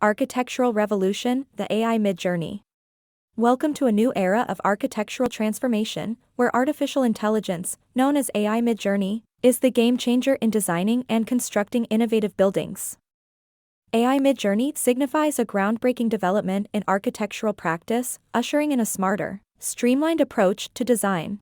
Architectural Revolution, the AI Midjourney. Welcome to a new era of architectural transformation, where artificial intelligence, known as AI Midjourney, is the game changer in designing and constructing innovative buildings. AI Midjourney signifies a groundbreaking development in architectural practice, ushering in a smarter, streamlined approach to design.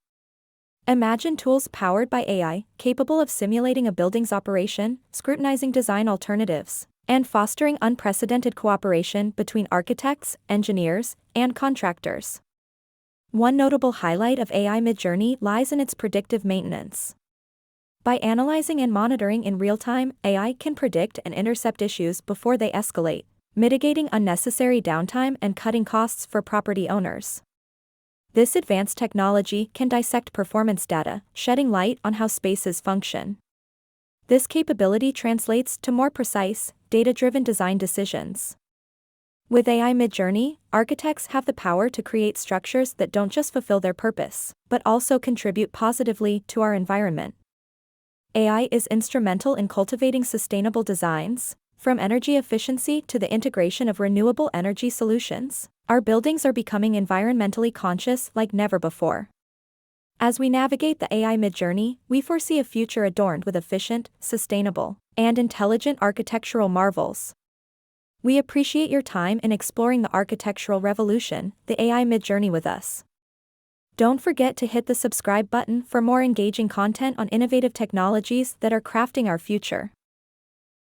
Imagine tools powered by AI, capable of simulating a building's operation, scrutinizing design alternatives, and fostering unprecedented cooperation between architects, engineers, and contractors. One notable highlight of AI Midjourney lies in its predictive maintenance. By analyzing and monitoring in real time, AI can predict and intercept issues before they escalate, mitigating unnecessary downtime and cutting costs for property owners. This advanced technology can dissect performance data, shedding light on how spaces function. This capability translates to more precise, data-driven design decisions. With AI Midjourney, architects have the power to create structures that don't just fulfill their purpose, but also contribute positively to our environment. AI is instrumental in cultivating sustainable designs, from energy efficiency to the integration of renewable energy solutions. Our buildings are becoming environmentally conscious like never before. As we navigate the AI Midjourney, we foresee a future adorned with efficient, sustainable, and intelligent architectural marvels. We appreciate your time in exploring the architectural revolution, the AI Midjourney, with us. Don't forget to hit the subscribe button for more engaging content on innovative technologies that are crafting our future.